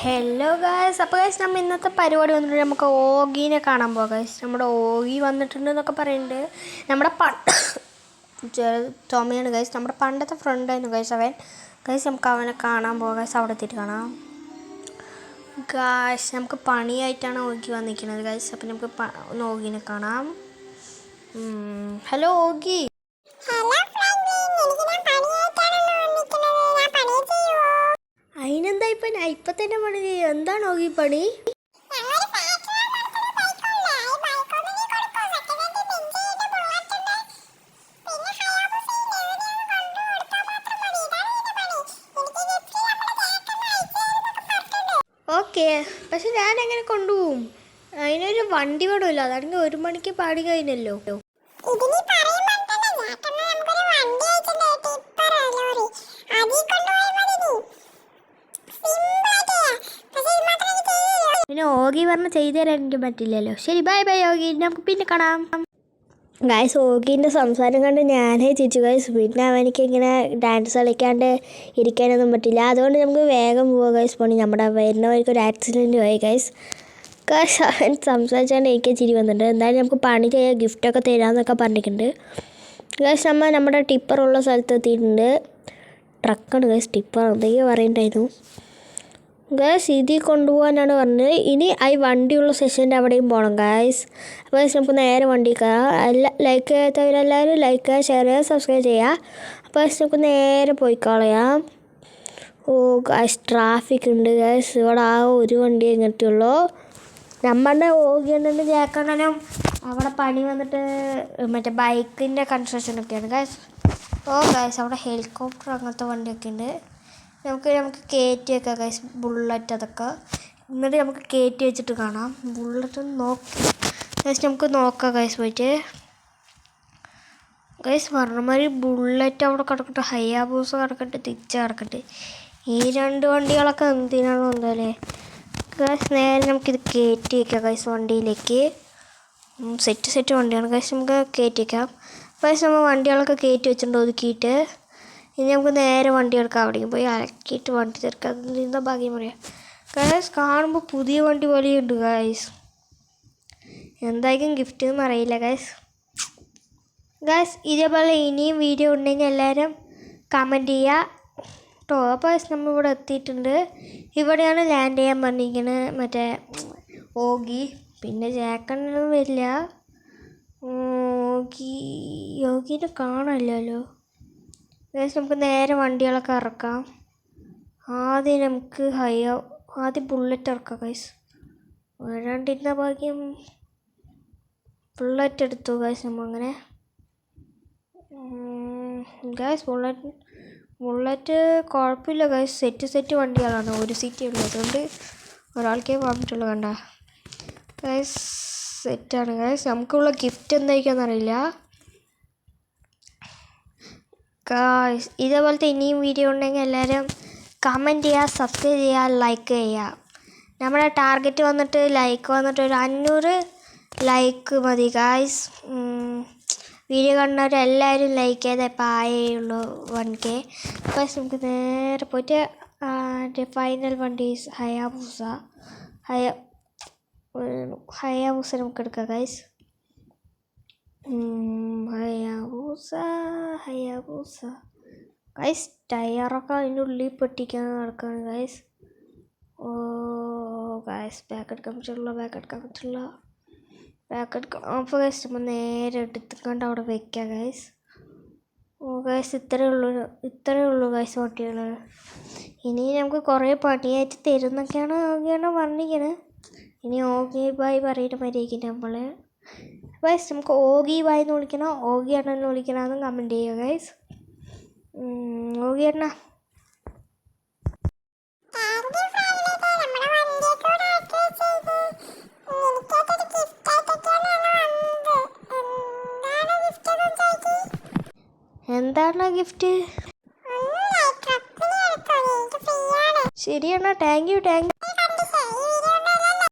Hello guys. അപ്പോൾ guys നമ്മൾ ഇന്നത്തെ പരിപാടി വന്നിട്ട് നമുക്ക് ഓഗീനെ കാണാൻ പോകാം ഗായ്സ്. നമ്മുടെ ഓഗി വന്നിട്ടുണ്ട് എന്നൊക്കെ പറയുന്നുണ്ട്. നമ്മുടെ ടോമിയാണ് ഗായ്സ്, നമ്മുടെ പണ്ടത്തെ ഫ്രണ്ടായിരുന്നു ഗായ്സ് അവൻ. ഗായ്സ് നമുക്ക് അവനെ കാണാൻ പോകാം ഗായ്സ്. അവിടെ എത്തിയിട്ട് കാണാം ഗായ്സ്. നമുക്ക് പണിയായിട്ടാണ് ഓഗി വന്നിരിക്കുന്നത് ഗായ്സ്. അപ്പം നമുക്ക് ഒന്ന് ഓഗീനെ കാണാം. Hello ogee. അതിനെന്താ ഇപ്പം തന്നെ പണി ചെയ്യും? എന്താണ് ഓഗി പണി? ഓക്കെ, പക്ഷെ ഞാൻ എങ്ങനെ കൊണ്ടുപോകും? അതിനൊരു വണ്ടി വേണമല്ലോ. അതാണെങ്കിൽ 1 മണിക്ക് പാടി കഴിഞ്ഞല്ലോ. പിന്നെ ഓഗി പറഞ്ഞ് ചെയ്തു തരാൻ എനിക്ക് പറ്റില്ലല്ലോ. ശരി, ബൈ ബൈ ഓഗി, നമുക്ക് പിന്നെ കാണാം ഗായ്സ്. ഓഗീൻ്റെ സംസാരം കണ്ട് ഞാനേ ചിരിച്ചു ഗായ്സ്. പിന്നെ അവനിക്ക് ഇങ്ങനെ ഡാൻസ് കളിക്കാണ്ട് ഇരിക്കാനൊന്നും പറ്റില്ല. അതുകൊണ്ട് നമുക്ക് വേഗം പോവുക ഗായ്സ്. പണി നമ്മുടെ വരുന്നവർക്ക് ഒരു ആക്സിഡൻറ്റ് ആയി ഗായ്സ്. അവൻ സംസാരിച്ചാണ്ട് എനിക്ക് ചിരി വന്നിട്ടുണ്ട്. എന്തായാലും നമുക്ക് പണി ചെയ്യാൻ ഗിഫ്റ്റൊക്കെ തരാമെന്നൊക്കെ പറഞ്ഞിട്ടുണ്ട് ഗായ്സ്. നമ്മുടെ ടിപ്പറുള്ള സ്ഥലത്ത് എത്തിയിട്ടുണ്ട്. ട്രക്കാണ് ഗായ്സ്, ടിപ്പർ എന്തൊക്കെയോ പറയുന്നുണ്ടായിരുന്നു ഗായ്സ്. ഇതിൽ കൊണ്ടുപോകാനാണ് പറഞ്ഞത്. ഇനി വണ്ടിയുള്ള സെഷൻ്റെ അവിടെയും പോകണം ഗായ്സ്. അപ്പോൾ ഗായ്സ് നമുക്ക് നേരെ വണ്ടി കയറാം. ലൈക്ക് ചെയ്യാത്തവരെല്ലാവരും ലൈക്ക് ചെയ്യുക, ഷെയർ ചെയ്യുക, സബ്സ്ക്രൈബ് ചെയ്യുക. അപ്പോൾ ഗായ്സ് നമുക്ക് നേരെ പോയി കളയാം. ഓ ഗായ്സ്, ട്രാഫിക് ഉണ്ട് ഗായ്സ്. ഇവിടെ ഒരു വണ്ടിയെ ഇങ്ങനത്തെയുള്ളൂ. നമ്മളുടെ ഓഗിയണ്ണൻ്റെ ജാക്കണ്ണനും അവിടെ പണി വന്നിട്ട് മറ്റേ ബൈക്കിൻ്റെ കൺസ്ട്രക്ഷനൊക്കെയാണ് ഗായ്സ്. ഓ ഗായ്സ്, അവിടെ ഹെലികോപ്റ്റർ അങ്ങനത്തെ വണ്ടിയൊക്കെ ഉണ്ട്. നമുക്ക് കയറ്റി വെക്കാം ഗൈസ്, ബുള്ളറ്റ് അതൊക്കെ. എന്നിട്ട് നമുക്ക് കയറ്റി വെച്ചിട്ട് കാണാം. ബുള്ളറ്റ് ഗൈസ് നമുക്ക് നോക്കാം ഗൈസ് പോയിട്ട്. ഗൈസ് പറഞ്ഞമാതിരി ബുള്ളറ്റ് അവിടെ കിടക്കട്ടെ, ഹയാബൂസ കിടക്കട്ടെ, തിരിച്ച കിടക്കട്ടെ. ഈ 2 വണ്ടികളൊക്കെ എന്തിനാണോ എന്തായാലേ ഗൈസ്. നേരെ നമുക്കിത് കയറ്റി വയ്ക്കാം ഗൈസ് വണ്ടിയിലേക്ക്. സെറ്റ് വണ്ടിയാണ് ഗൈസ്, നമുക്ക് കയറ്റി വയ്ക്കാം. ഗൈസ് നമ്മൾ വണ്ടികളൊക്കെ കയറ്റി വെച്ചിട്ടുണ്ട് ഒതുക്കിയിട്ട്. ഇനി നമുക്ക് നേരെ വണ്ടി എടുക്കാം. അവിടേക്ക് പോയി അലക്കിയിട്ട് വണ്ടി തീർക്കാം. എന്താ ഭാഗ്യം പറയാം ഗായ്സ്. കാണുമ്പോൾ പുതിയ വണ്ടി പോലെയുണ്ട് ഗായ്സ്. എന്തായിരിക്കും ഗിഫ്റ്റ് എന്ന് അറിയില്ല ഗായ്സ്. ഇതേപോലെ ഇനിയും വീഡിയോ ഉണ്ടെങ്കിൽ എല്ലാവരും കമൻറ്റ് ചെയ്യുക കേട്ടോ. അപ്പോൾ നമ്മളിവിടെ എത്തിയിട്ടുണ്ട്. ഇവിടെയാണ് ലാൻഡ് ചെയ്യാൻ പറഞ്ഞിരിക്കുന്നത് മറ്റേ ഓഗി. പിന്നെ ജാക്കണ്ണൊന്നും വരില്ല. ഓഗീനെ കാണാനില്ലല്ലോ ഗൈസ്. നമുക്ക് നേരെ വണ്ടികളൊക്കെ ഇറക്കാം. ആദ്യം ബുള്ളറ്റ് ഇറക്കാം ഗൈസ്. വരാണ്ടിരുന്ന ഭാഗ്യം ബുള്ളറ്റ് എടുത്തു ഗൈസ്. അങ്ങനെ ഗൈസ് ബുള്ളറ്റ് കുഴപ്പമില്ല ഗൈസ്. സെറ്റ് വണ്ടികളാണ്. 1 സീറ്റേ ഉള്ളൂ, അതുകൊണ്ട് ഒരാൾക്കേ പോകാൻ പറ്റുള്ളൂ. കണ്ട ഗൈസ്, സെറ്റാണ് ഗൈസ്. നമുക്കുള്ള ഗിഫ്റ്റ് എന്തായിരിക്കുമെന്ന് അറിയില്ല ഗായ്സ്. ഇതേപോലത്തെ ഇനിയും വീഡിയോ ഉണ്ടെങ്കിൽ എല്ലാവരും കമൻറ്റ് ചെയ്യുക, സബ്സ്ക്രൈബ് ചെയ്യുക, ലൈക്ക് ചെയ്യുക. നമ്മുടെ ടാർഗറ്റ് വന്നിട്ട് ലൈക്ക് വന്നിട്ട് ഒരു 500 ലൈക്ക് മതി ഗായ്സ്. വീഡിയോ കാണുന്നവരെല്ലാവരും ലൈക്ക് ചെയ്ത് ഇപ്പോൾ ആയുള്ളൂ 1K. ഗായ്സ് നമുക്ക് നേരെ പോയിട്ട് ഫൈനൽ വണ്ടി ഹയാബൂസ നമുക്ക് എടുക്കാം ഗായ്സ്. Hayabusa guys. ടയറൊക്കെ അതിൻ്റെ ഉള്ളിൽ പൊട്ടിക്കാൻ നടക്കുകയാണ് ഗൈസ്. ഓ ഗൈസ്, ബാക്ക് എടുക്കാൻ പറ്റില്ല. അപ്പോൾ ഗൈസ് നമ്മൾ നേരെ എടുത്തുകൊണ്ട് അവിടെ വെക്കാം ഗൈസ്. ഓ ഗൈസ്, ഇത്രയേ ഉള്ളൂ ഗൈസ് വണ്ടികൾ. ഇനി നമുക്ക് കുറേ പണിയായിട്ട് തരുന്നൊക്കെയാണ് പറഞ്ഞിരിക്കുന്നത്. ഇനി ഓഗി ബൈ പറയുന്ന മാതിരിക്കും നമ്മൾ ഗൈസ്. നമുക്ക് ഓഗി ബായ് എന്ന് വിളിക്കണോ ഓഗി അണ്ണന്ന് വിളിക്കണമെന്ന് കമൻറ്റ് ചെയ്യുക ഗൈസ്. ഓഗി അണ്ണ. എന്താണ് ഗിഫ്റ്റ്? ശരിയണ്ണ, thank you.